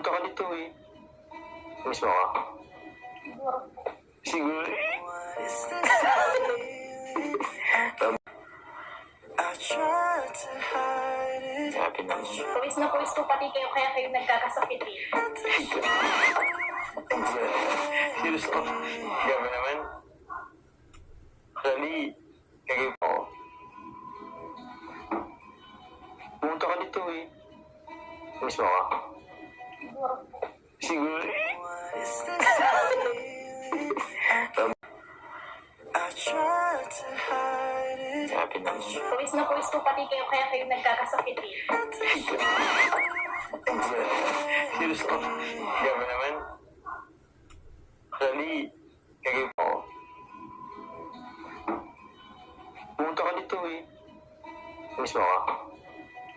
Pumunta ka dito eh. Miss mo ka? Siguro. Happy na. Pawis na pawis po pati kayo, kaya kayo nagkakasakit eh. Serious ko. Gabi naman. Actually, kagay po ako. Pumunta ka dito eh. Miss mo ka? Siguro. Happy na. Pawis na pawis po pati kayo, kaya kayo nagkakasakit eh. Serious ko. Gabi naman. Actually, kagay po ako. Pumunta ka dito eh. Miss mo ka?